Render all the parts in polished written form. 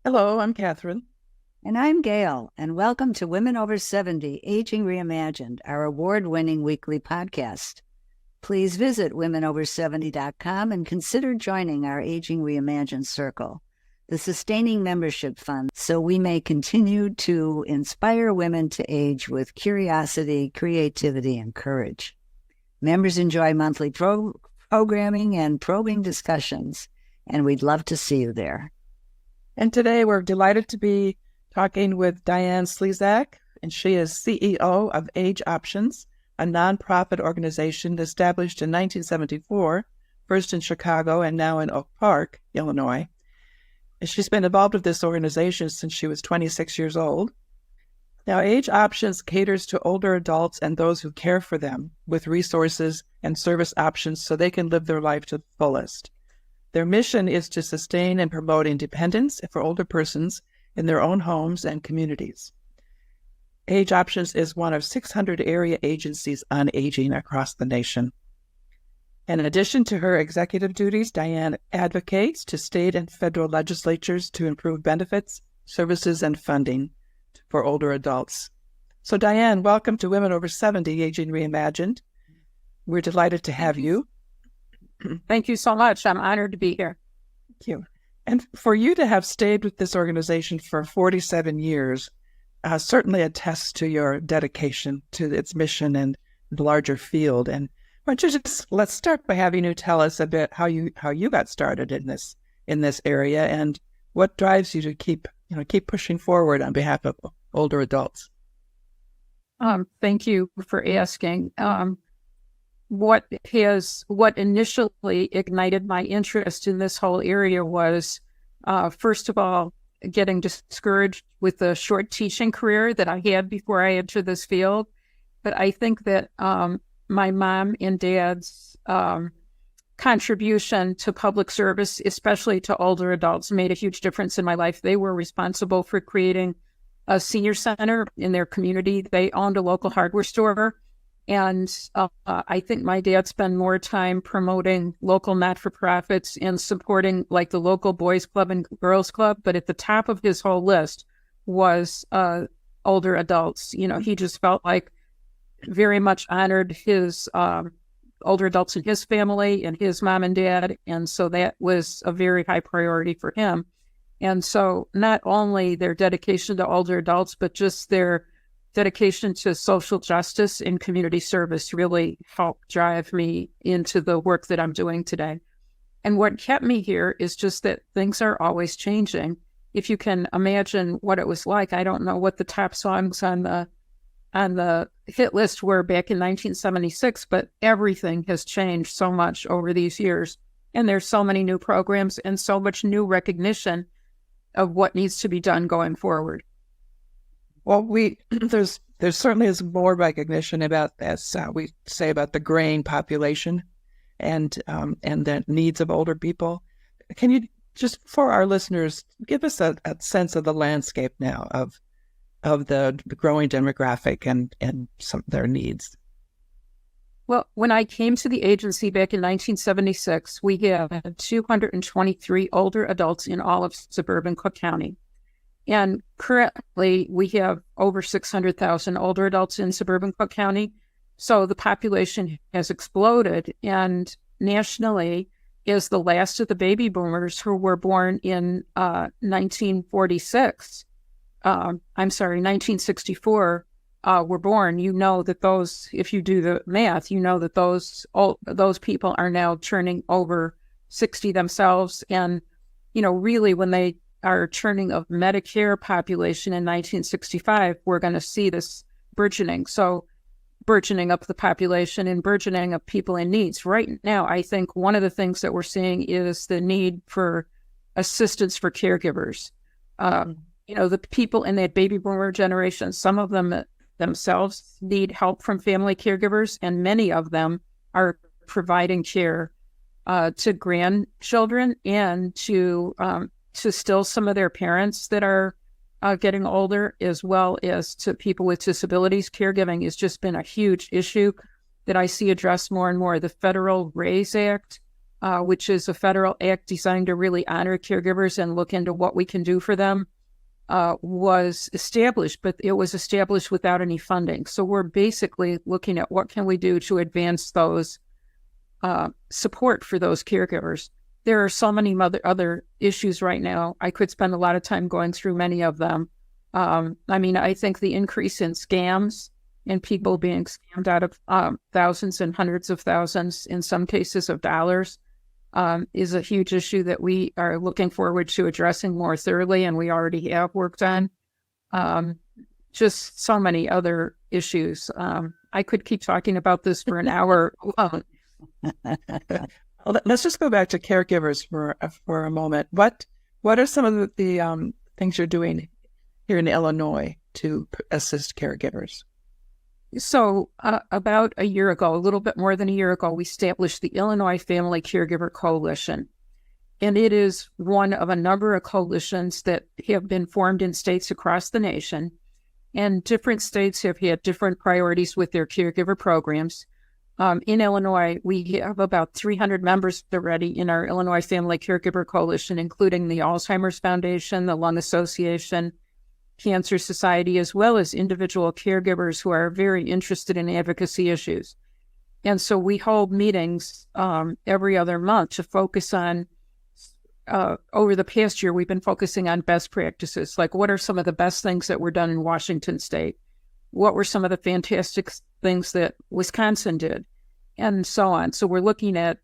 Hello, I'm Catherine. And I'm Gail, and welcome to Women Over 70 Aging Reimagined, our award-winning weekly podcast. Please visit womenover70.com and consider joining our Aging Reimagined Circle, the sustaining membership fund, so we may continue to inspire women to age with curiosity, creativity, and courage. Members enjoy monthly programming and probing discussions, and we'd love to see you there. And today we're delighted to be talking with Diane Slezak, and she is CEO of Age Options, a nonprofit organization established in 1974, first in Chicago and now in Oak Park, Illinois. And she's been involved with this organization since she was 26 years old. Now, Age Options caters to older adults and those who care for them with resources and service options so they can live their life to the fullest. Their mission is to sustain and promote independence for older persons in their own homes and communities. Age Options is one of 600 area agencies on aging across the nation. In addition to her executive duties, Diane advocates to state and federal legislatures to improve benefits, services, and funding for older adults. So Diane, welcome to Women Over 70 Aging Reimagined. We're delighted to have you. Thank you so much. I'm honored to be here. Thank you. And for you to have stayed with this organization for 47 years certainly attests to your dedication to its mission and the larger field. And why don't you let's start by having you tell us a bit how you got started in this area and what drives you to keep pushing forward on behalf of older adults. Thank you for asking. What initially ignited my interest in this whole area was, first of all, getting discouraged with the short teaching career that I had before I entered this field. But I think that my mom and dad's contribution to public service, especially to older adults, made a huge difference in my life. They were responsible for creating a senior center in their community. They owned a local hardware store. And I think my dad spent more time promoting local not-for-profits and supporting like the local boys club and girls club. But at the top of his whole list was older adults. He just felt like very much honored his older adults in his family and his mom and dad. And so that was a very high priority for him. And so not only their dedication to older adults, but just their dedication to social justice and community service really helped drive me into the work that I'm doing today. And what kept me here is just that things are always changing. If you can imagine what it was like, I don't know what the top songs on the hit list were back in 1976, but everything has changed so much over these years. And there's so many new programs and so much new recognition of what needs to be done going forward. Well, there's certainly is more recognition about, as we say, about the graying population and the needs of older people. Can you just, for our listeners, give us a sense of the landscape now of the growing demographic and some of their needs? Well, when I came to the agency back in 1976, we had 223 older adults in all of suburban Cook County. And currently, we have over 600,000 older adults in suburban Cook County. So the population has exploded. And nationally, is the last of the baby boomers who were born in 1964, were born. You know that those, if you do the math, you know that those people are now turning over 60 themselves. And, really when they our churning of Medicare population in 1965, we're going to see this burgeoning. So burgeoning up the population and burgeoning of people in needs. Right now, I think one of the things that we're seeing is the need for assistance for caregivers. The people in that baby boomer generation, some of them themselves need help from family caregivers, and many of them are providing care to grandchildren and to still some of their parents that are getting older, as well as to people with disabilities. Caregiving has just been a huge issue that I see addressed more and more. The Federal RAISE Act which is a federal act designed to really honor caregivers and look into what we can do for them, was established, but it was established without any funding. So we're basically looking at what can we do to advance those support for those caregivers. There are so many other issues right now. I could spend a lot of time going through many of them. I think the increase in scams and people being scammed out of thousands and hundreds of thousands, in some cases of dollars, is a huge issue that we are looking forward to addressing more thoroughly, and we already have worked on. Just so many other issues. I could keep talking about this for an hour alone. Well, let's just go back to caregivers for a moment. What are some of the things you're doing here in Illinois to assist caregivers? So about a year ago, a little bit more than a year ago, we established the Illinois Family Caregiver Coalition. And it is one of a number of coalitions that have been formed in states across the nation. And different states have had different priorities with their caregiver programs. In Illinois, we have about 300 members already in our Illinois Family Caregiver Coalition, including the Alzheimer's Foundation, the Lung Association, Cancer Society, as well as individual caregivers who are very interested in advocacy issues. And so we hold meetings every other month to focus on, over the past year, we've been focusing on best practices, like what are some of the best things that were done in Washington State? What were some of the fantastic things that Wisconsin did? And so on. So we're looking at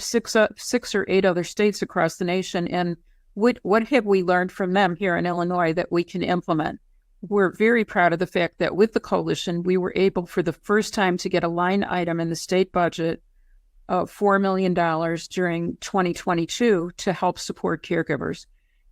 six or eight other states across the nation, and what have we learned from them here in Illinois that we can implement? We're very proud of the fact that with the coalition, we were able for the first time to get a line item in the state budget of $4 million during 2022 to help support caregivers.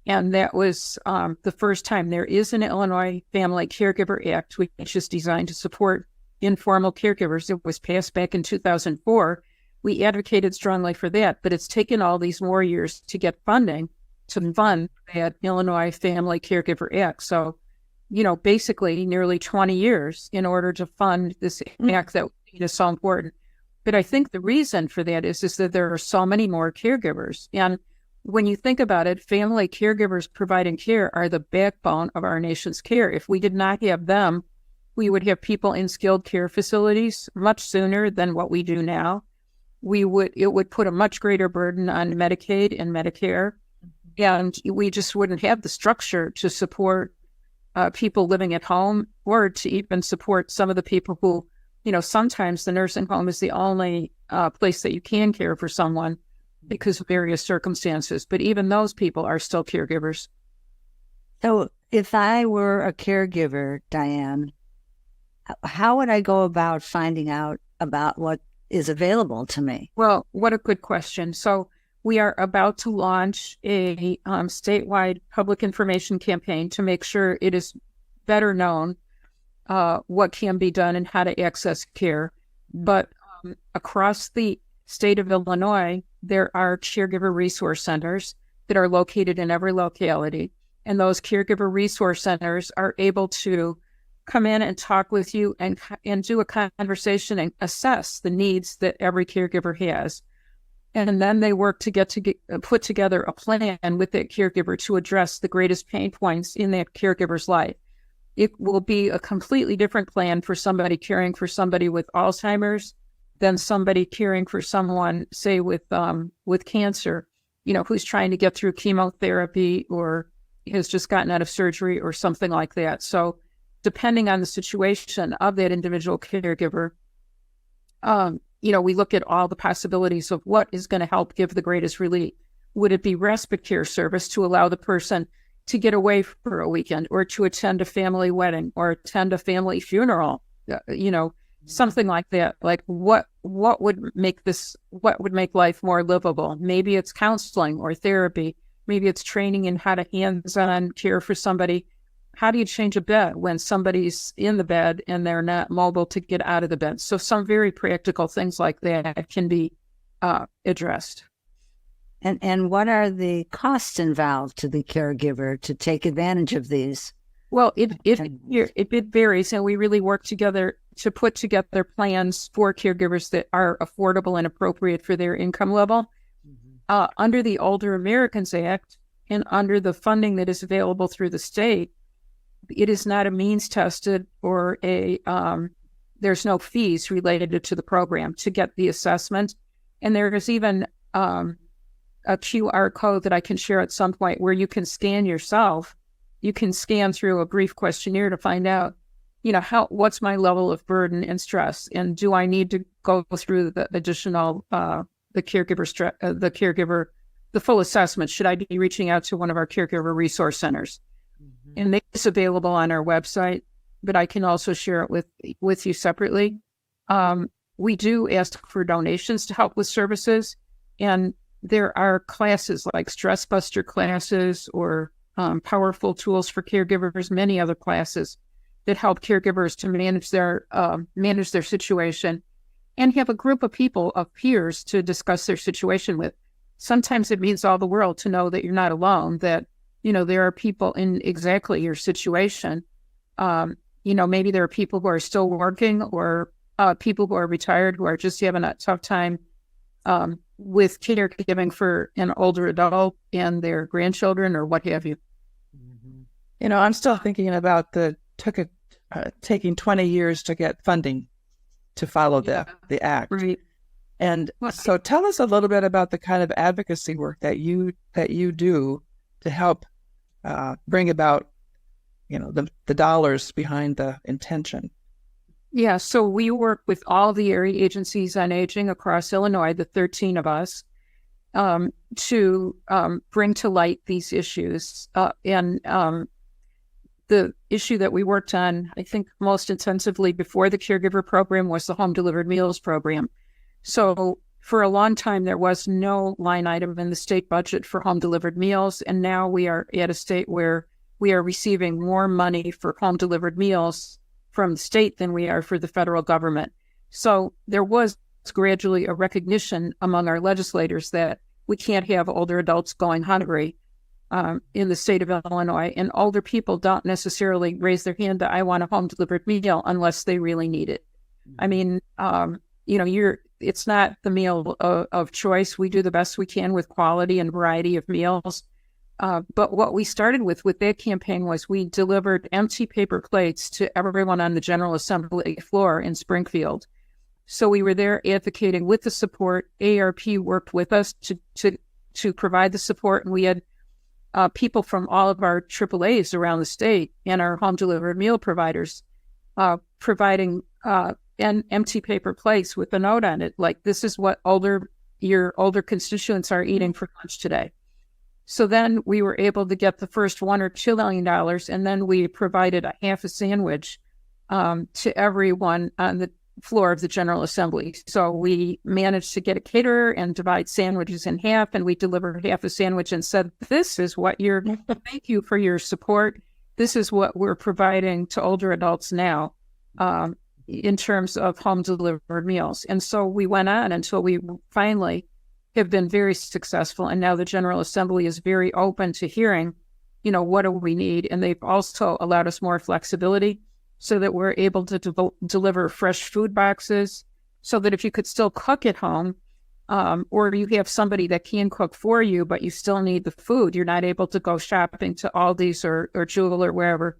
And that was the first time. There is an Illinois Family Caregiver Act, which is designed to support informal caregivers. It was passed back in 2004. We advocated strongly for that, but it's taken all these more years to get funding to fund that Illinois Family Caregiver Act. So, basically nearly 20 years in order to fund this act that is so important. But I think the reason for that is that there are so many more caregivers. And when you think about it, family caregivers providing care are the backbone of our nation's care. If we did not have them, we would have people in skilled care facilities much sooner than what we do now. It would put a much greater burden on Medicaid and Medicare. And we just wouldn't have the structure to support people living at home, or to even support some of the people who, sometimes the nursing home is the only place that you can care for someone because of various circumstances. But even those people are still caregivers. So if I were a caregiver, Diane, how would I go about finding out about what is available to me? Well, what a good question. So we are about to launch a statewide public information campaign to make sure it is better known what can be done and how to access care. But across the state of Illinois, there are caregiver resource centers that are located in every locality. And those caregiver resource centers are able to come in and talk with you and do a conversation and assess the needs that every caregiver has. And then they work to put together a plan with that caregiver to address the greatest pain points in that caregiver's life. It will be a completely different plan for somebody caring for somebody with Alzheimer's than somebody caring for someone, say, with cancer, who's trying to get through chemotherapy or has just gotten out of surgery or something like that. So depending on the situation of that individual caregiver, we look at all the possibilities of what is going to help give the greatest relief. Would it be respite care service to allow the person to get away for a weekend, or to attend a family wedding, or attend a family funeral? Something like that. Like what would make life more livable? Maybe it's counseling or therapy. Maybe it's training in how to hands-on care for somebody. How do you change a bed when somebody's in the bed and they're not mobile to get out of the bed? So some very practical things like that can be addressed. And what are the costs involved to the caregiver to take advantage of these? Well, it varies, and we really work together to put together plans for caregivers that are affordable and appropriate for their income level. Under the Older Americans Act and under the funding that is available through the state, it is not a means tested or there's no fees related to the program to get the assessment. And there is even a QR code that I can share at some point where you can scan yourself. You can scan through a brief questionnaire to find out, what's my level of burden and stress, and do I need to go through the additional the full assessment? Should I be reaching out to one of our caregiver resource centers? And it's available on our website, but I can also share it with you separately. We do ask for donations to help with services, and there are classes like Stress Buster classes or Powerful Tools for Caregivers, many other classes that help caregivers to manage their situation and have a group of people, of peers, to discuss their situation with. Sometimes it means all the world to know that you're not alone, that, there are people in exactly your situation. Maybe there are people who are still working or people who are retired who are just having a tough time with caregiving for an older adult and their grandchildren or what have you. I'm still thinking about taking 20 years to get funding to follow the act. Right. And so tell us a little bit about the kind of advocacy work that you do to help bring about, the dollars behind the intention. Yeah, so we work with all the area agencies on aging across Illinois, the 13 of us, to bring to light these issues. And the issue that we worked on, I think, most intensively before the caregiver program was the home delivered meals program. So for a long time, there was no line item in the state budget for home delivered meals. And now we are at a state where we are receiving more money for home delivered meals from the state than we are for the federal government. So there was gradually a recognition among our legislators that we can't have older adults going hungry in the state of Illinois. And older people don't necessarily raise their hand that I want a home delivered meal unless they really need it. I mean, it's not the meal of choice. We do the best we can with quality and variety of meals. But what we started with that campaign was we delivered empty paper plates to everyone on the General Assembly floor in Springfield. So we were there advocating with the support. ARP worked with us to provide the support, and we had people from all of our AAAs around the state and our home delivered meal providers providing an empty paper plates with a note on it, like, this is what your older constituents are eating for lunch today. So then we were able to get the first $1 or $2 million, and then we provided a half a sandwich to everyone on the floor of the General Assembly. So we managed to get a caterer and divide sandwiches in half, and we delivered half a sandwich and said, thank you for your support. This is what we're providing to older adults now in terms of home delivered meals. And so we went on until we finally have been very successful. And now the General Assembly is very open to hearing, what do we need? And they've also allowed us more flexibility so that we're able to deliver fresh food boxes, so that if you could still cook at home, or you have somebody that can cook for you, but you still need the food, you're not able to go shopping to Aldi's or Jewel or wherever,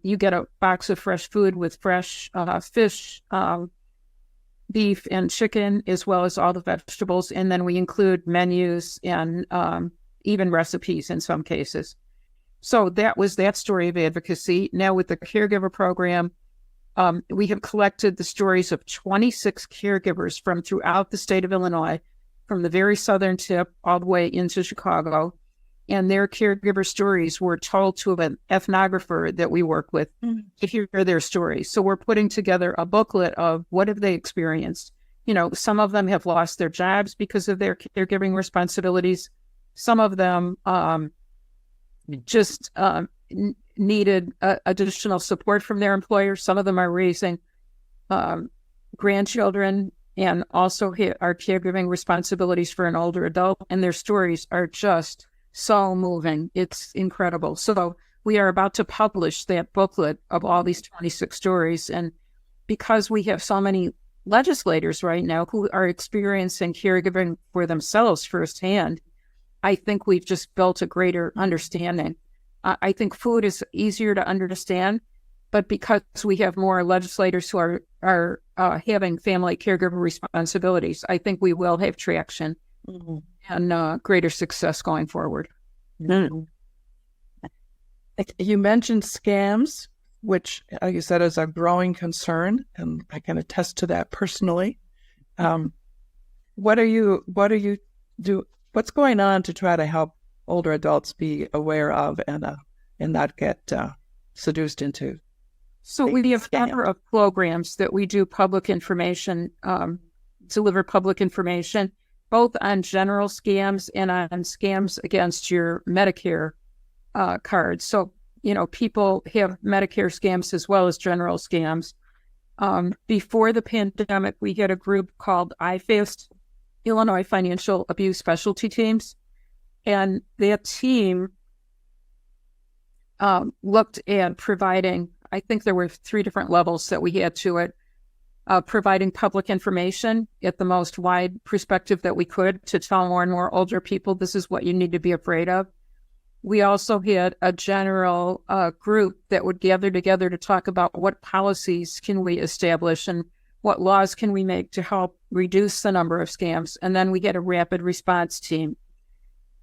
you get a box of fresh food with fresh fish, beef and chicken, as well as all the vegetables. And then we include menus and even recipes in some cases. So that was that story of advocacy. Now with the caregiver program, we have collected the stories of 26 caregivers from throughout the state of Illinois, from the very southern tip all the way into Chicago. And their caregiver stories were told to an ethnographer that we work with to hear their stories. So we're putting together a booklet of what have they experienced. Some of them have lost their jobs because of their caregiving responsibilities. Some of them just needed additional support from their employer. Some of them are raising grandchildren and also are caregiving responsibilities for an older adult. And their stories are just so moving. It's incredible. So we are about to publish that booklet of all these 26 stories. And because we have so many legislators right now who are experiencing caregiving for themselves firsthand, I think we've just built a greater understanding. I think food is easier to understand, but because we have more legislators who are having family caregiver responsibilities, I think we will have traction and greater success going forward. Mm-hmm. You mentioned scams, which you said is a growing concern, and I can attest to that personally. What's going on to try to help older adults be aware of and not get seduced into? So we have a number of programs that we do public information, deliver public information, both on general scams and on scams against your Medicare cards. So, people have Medicare scams as well as general scams. Before the pandemic, we had a group called IFAST, Illinois Financial Abuse Specialty Teams. And that team looked at providing, I think there were 3 different levels that we had to it, providing public information at the most wide perspective that we could to tell more and more older people, this is what you need to be afraid of. We also had a general group that would gather together to talk about what policies can we establish and what laws can we make to help reduce the number of scams. And then we had a rapid response team.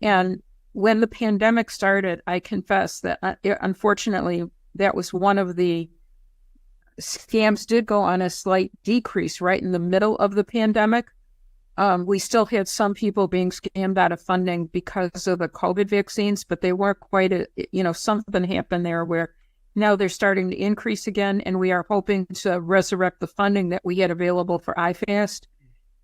And when the pandemic started, I confess that unfortunately, that was one of the scams did go on a slight decrease right in the middle of the pandemic. We still had some people being scammed out of funding because of the COVID vaccines, but they weren't quite something happened there where now they're starting to increase again. And we are hoping to resurrect the funding that we had available for IFAST.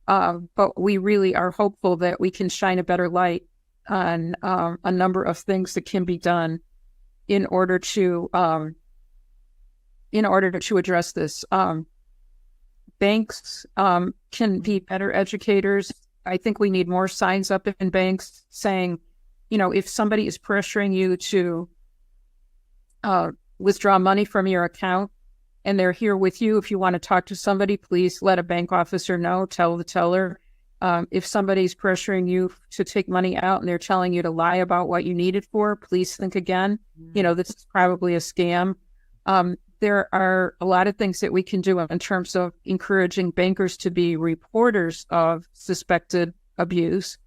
But we really are hopeful that we can shine a better light on a number of things that can be done in order to address this. Banks can be better educators. I think we need more signs up in banks saying, if somebody is pressuring you to withdraw money from your account and they're here with you, if you want to talk to somebody, please let a bank officer know, tell the teller. If somebody's pressuring you to take money out and they're telling you to lie about what you need it for, please think again. This is probably a scam. There are a lot of things that we can do in terms of encouraging bankers to be reporters of suspected abuse,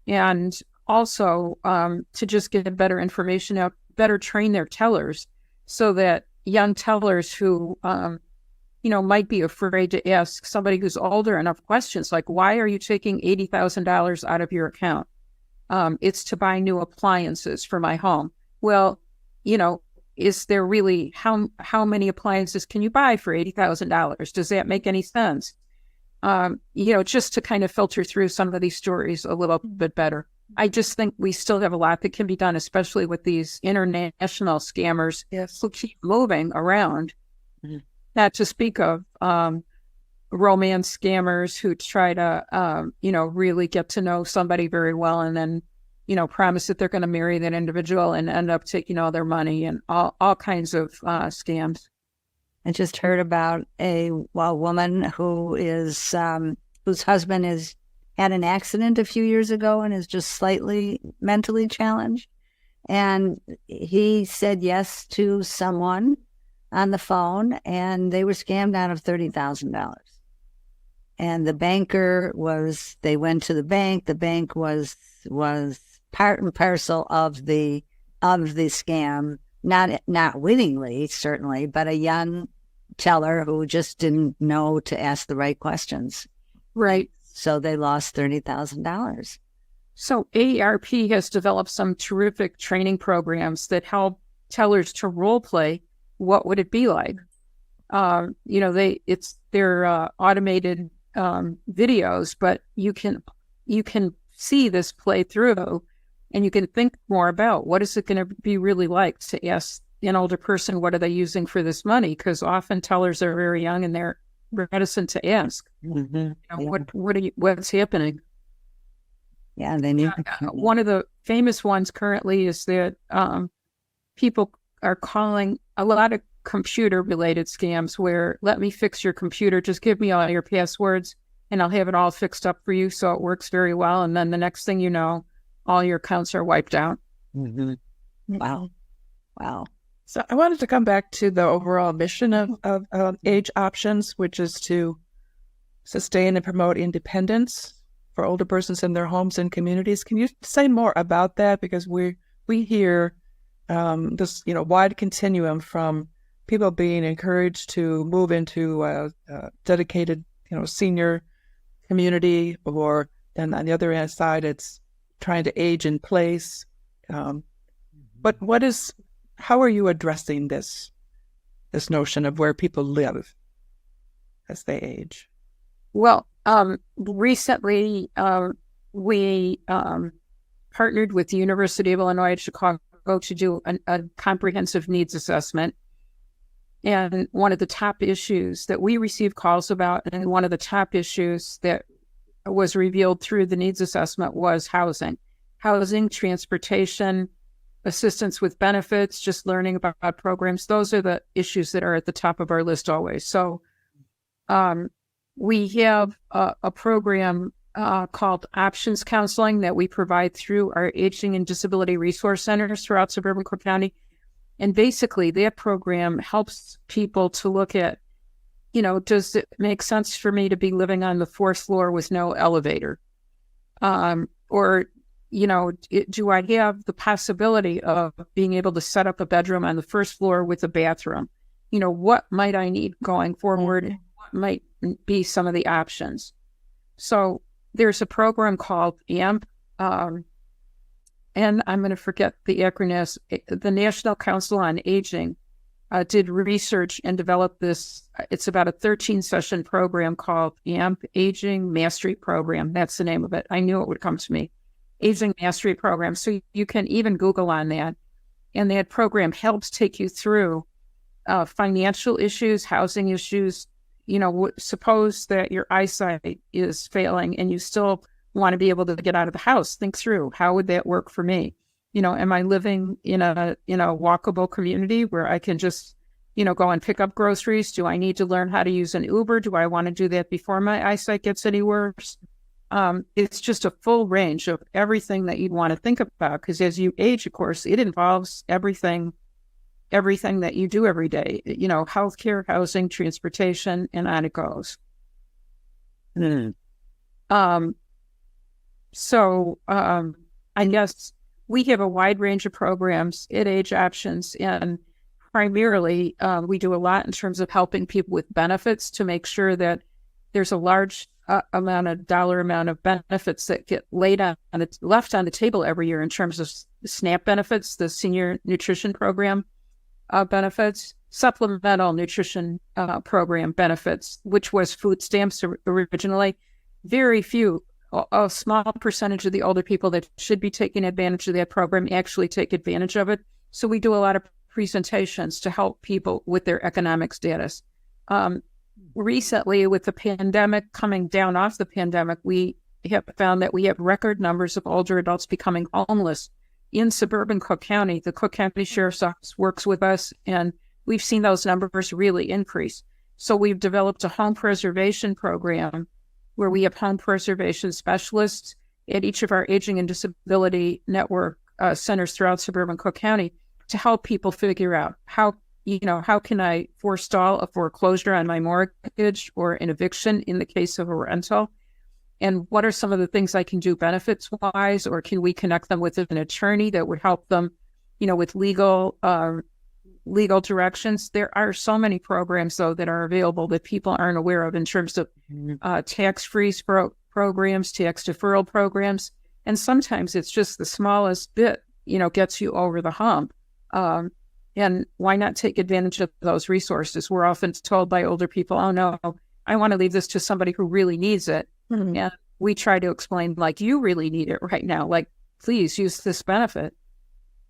and also to just get better information out, better train their tellers so that young tellers who, might be afraid to ask somebody who's older enough questions like, why are you taking $80,000 out of your account? It's to buy new appliances for my home. Well, is there really, how many appliances can you buy for $80,000? Does that make any sense? Just to kind of filter through some of these stories a little bit better. I just think we still have a lot that can be done, especially with these international scammers who keep moving around. Mm-hmm. Not to speak of romance scammers who try to, really get to know somebody very well and then promise that they're going to marry that individual and end up taking all their money and all kinds of scams. I just heard about a woman who is whose husband had an accident a few years ago and is just slightly mentally challenged. And he said yes to someone on the phone, and they were scammed out of $30,000. And the banker they went to the bank. The bank was part and parcel of the scam, not wittingly, certainly, but a young teller who just didn't know to ask the right questions. Right. So they lost $30,000. So AARP has developed some terrific training programs that help tellers to role play. What would it be like? They're automated videos, but you can see this play through, and you can think more about what is it going to be really like to ask an older person, what are they using for this money? Because often tellers are very young and they're reticent to ask. Mm-hmm. What's happening? Yeah, they need. One of the famous ones currently is that people are calling a lot of computer related scams where let me fix your computer, just give me all your passwords and I'll have it all fixed up for you so it works very well. And then the next thing you know, all your accounts are wiped out. Mm-hmm. Wow. Wow. So I wanted to come back to the overall mission of Age Options, which is to sustain and promote independence for older persons in their homes and communities. Can you say more about that? Because we hear this wide continuum from people being encouraged to move into a dedicated senior community, or then on the other hand side, it's trying to age in place. But how are you addressing this notion of where people live as they age? Well, recently we partnered with the University of Illinois at Chicago to do a comprehensive needs assessment. And one of the top issues that we received calls about, and one of the top issues that was revealed through the needs assessment was housing, transportation, assistance with benefits, just learning about programs. Those are the issues that are at the top of our list always. So we have a program called Options Counseling that we provide through our Aging and Disability Resource Centers throughout suburban Cook County. And basically that program helps people to look at, does it make sense for me to be living on the fourth floor with no elevator? Or do I have the possibility of being able to set up a bedroom on the first floor with a bathroom? What might I need going forward? What might be some of the options? So there's a program called AMP, and I'm going to forget the acronym. The National Council on Aging did research and developed this. It's about a 13-session program called AMP, Aging Mastery Program. That's the name of it. I knew it would come to me. Aging Mastery Program. So you can even Google on that. And that program helps take you through financial issues, housing issues. Suppose that your eyesight is failing and you still want to be able to get out of the house. Think through, how would that work for me? Am I living in a walkable community where I can just, go and pick up groceries? Do I need to learn how to use an Uber? Do I want to do that before my eyesight gets any worse? It's just a full range of everything that you'd want to think about, because as you age, of course, it involves everything that you do every day, healthcare, housing, transportation, and on it goes. So I guess we have a wide range of programs at Age Options, and primarily we do a lot in terms of helping people with benefits to make sure that there's a large dollar amount of benefits that get left on the table every year in terms of SNAP benefits, the Senior Nutrition Program benefits, Supplemental Nutrition Program benefits, which was food stamps originally. Very few, a small percentage of the older people that should be taking advantage of that program actually take advantage of it. So we do a lot of presentations to help people with their economic status. Recently, with the pandemic, coming down off the pandemic, we have found that we have record numbers of older adults becoming homeless in suburban Cook County. The Cook County Sheriff's Office works with us, and we've seen those numbers really increase. So we've developed a home preservation program where we have home preservation specialists at each of our Aging and Disability Network centers throughout suburban Cook County to help people figure out how can I forestall a foreclosure on my mortgage or an eviction in the case of a rental? And what are some of the things I can do benefits-wise, or can we connect them with an attorney that would help them, with legal directions? There are so many programs, though, that are available that people aren't aware of in terms of tax-freeze programs, tax deferral programs. And sometimes it's just the smallest bit, gets you over the hump. And why not take advantage of those resources? We're often told by older people, oh, no, I want to leave this to somebody who really needs it. Mm-hmm. And we try to explain, you really need it right now. Please use this benefit.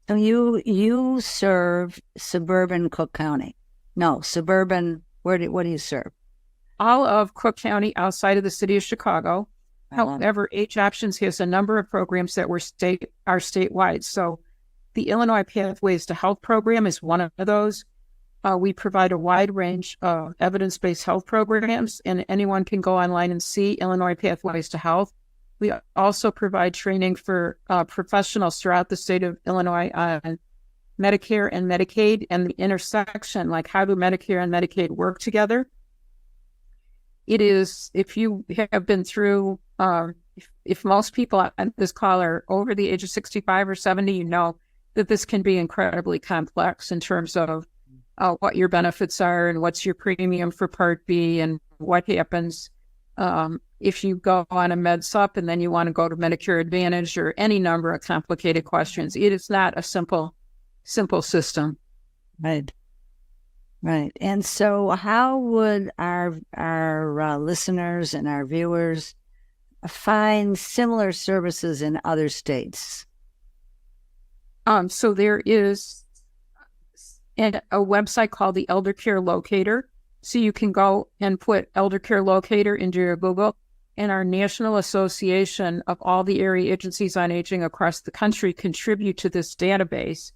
So you serve suburban Cook County. No, suburban, what do you serve? All of Cook County outside of the city of Chicago. However, Age Options has a number of programs that are statewide. So the Illinois Pathways to Health program is one of those. We provide a wide range of evidence-based health programs, and anyone can go online and see Illinois Pathways to Health. We also provide training for professionals throughout the state of Illinois on Medicare and Medicaid and the intersection, like how do Medicare and Medicaid work together. It is, if you have been through, if most people on this call are over the age of 65 or 70, you know that this can be incredibly complex in terms of what your benefits are and what's your premium for Part B and what happens if you go on a med sup and then you want to go to Medicare Advantage or any number of complicated questions. It is not a simple system. Right. And so how would our listeners and our viewers find similar services in other states? So there is a website called the Elder Care Locator. So you can go and put Elder Care Locator into your Google, and our National Association of all the area agencies on aging across the country contribute to this database.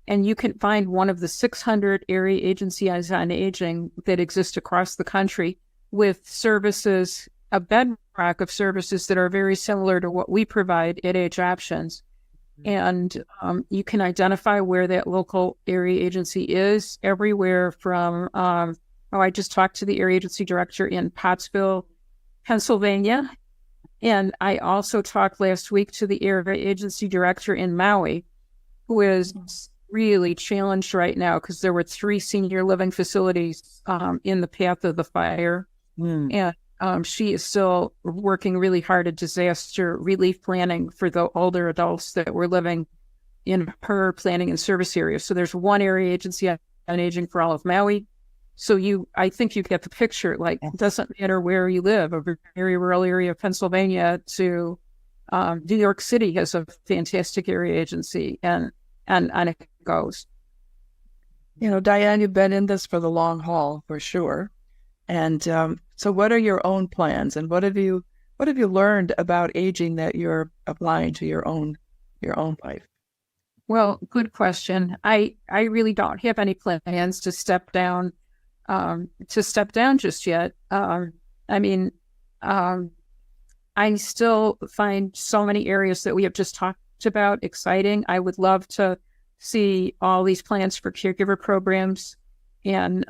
And you can find one of the 600 area agencies on aging that exist across the country with services, a bedrock of services that are very similar to what we provide at Age Options. And you can identify where that local area agency is everywhere from, I just talked to the area agency director in Pottsville, Pennsylvania. And I also talked last week to the area agency director in Maui, who is really challenged right now because there were 3 senior living facilities in the path of the fire. And she is still working really hard at disaster relief planning for the older adults that were living in her planning and service area. So there's one area agency on aging for all of Maui. So I think you get the picture. Like, it doesn't matter where you live, a very rural area of Pennsylvania to New York City has a fantastic area agency, and it goes. You know, Diane, you've been in this for the long haul for sure. And so what are your own plans, and what have you learned about aging that you're applying to your own life? Well, good question. I really don't have any plans to step down just yet. I still find so many areas that we have just talked about exciting. I would love to see all these plans for caregiver programs and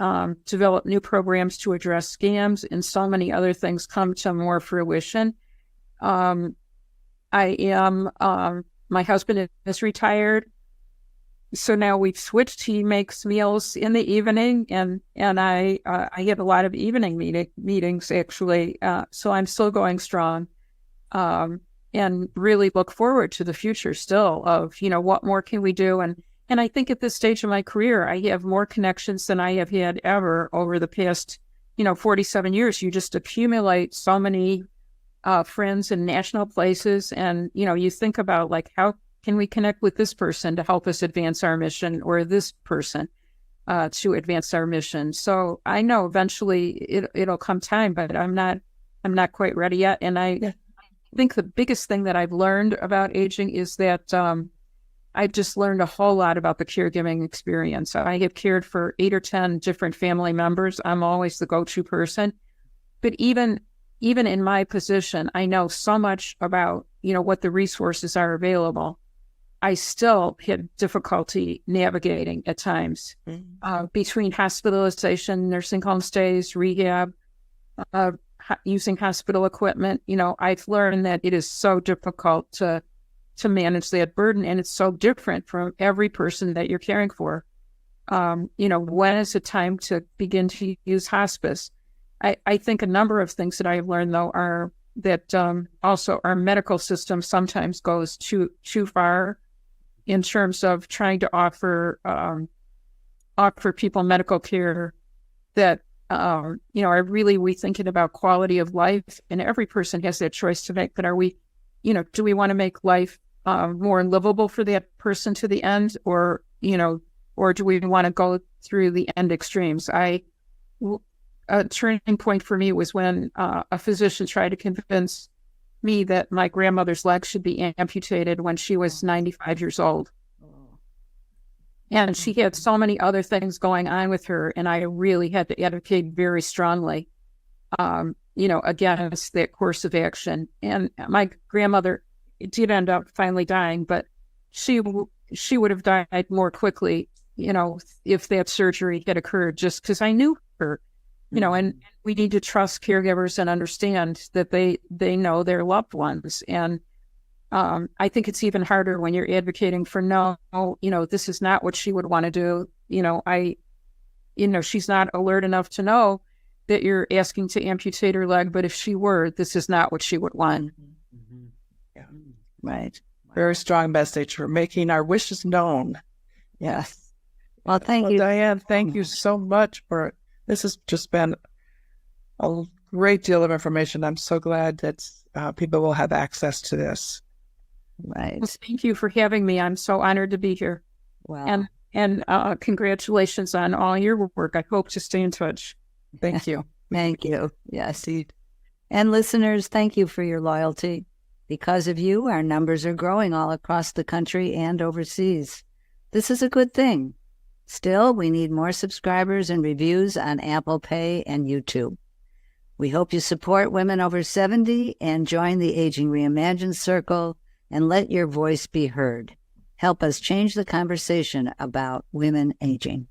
develop new programs to address scams and so many other things come to more fruition. My husband is retired, so now we've switched. He makes meals in the evening, and I have a lot of evening meetings actually. So I'm still going strong, and really look forward to the future still of, what more can we do? And I think at this stage of my career, I have more connections than I have had ever over the past, 47 years. You just accumulate so many friends in national places. And, you think about, like, how can we connect with this person to help us advance our mission, or this person to advance our mission? So I know eventually it'll come time, but I'm not quite ready yet. And I think the biggest thing that I've learned about aging is that I've just learned a whole lot about the caregiving experience. I have cared for 8 or 10 different family members. I'm always the go-to person. But even in my position, I know so much about, what the resources are available. I still had difficulty navigating at times between hospitalization, nursing home stays, rehab, using hospital equipment. I've learned that it is so difficult to manage that burden, and it's so different from every person that you're caring for. When is it time to begin to use hospice? I think a number of things that I've learned, though, are that also our medical system sometimes goes too far in terms of trying to offer people medical care that are really we thinking about quality of life, and every person has that choice to make. But are we, do we want to make life more livable for that person to the end, or do we want to go through the end extremes? A turning point for me was when a physician tried to convince me that my grandmother's leg should be amputated when she was 95 years old. And she had so many other things going on with her, and I really had to advocate very strongly, against that course of action. And my grandmother did end up finally dying, but she would have died more quickly, if that surgery had occurred, just because I knew her, and we need to trust caregivers and understand that they know their loved ones. And I think it's even harder when you're advocating for this is not what she would want to do. She's not alert enough to know that you're asking to amputate her leg, but if she were, this is not what she would want. Mm-hmm. Yeah. Right. Very strong message for making our wishes known. Yes. Well, thank you. Diane, thank you so much for this. Has just been a great deal of information. I'm so glad that people will have access to this. Right. Well, thank you for having me. I'm so honored to be here. Wow. And congratulations on all your work. I hope to stay in touch. Thank you. Thank you. Yes. Indeed. And listeners, thank you for your loyalty. Because of you, our numbers are growing all across the country and overseas. This is a good thing. Still, we need more subscribers and reviews on Apple Pay and YouTube. We hope you support Women Over 70 and join the Aging Reimagined Circle and let your voice be heard. Help us change the conversation about women aging.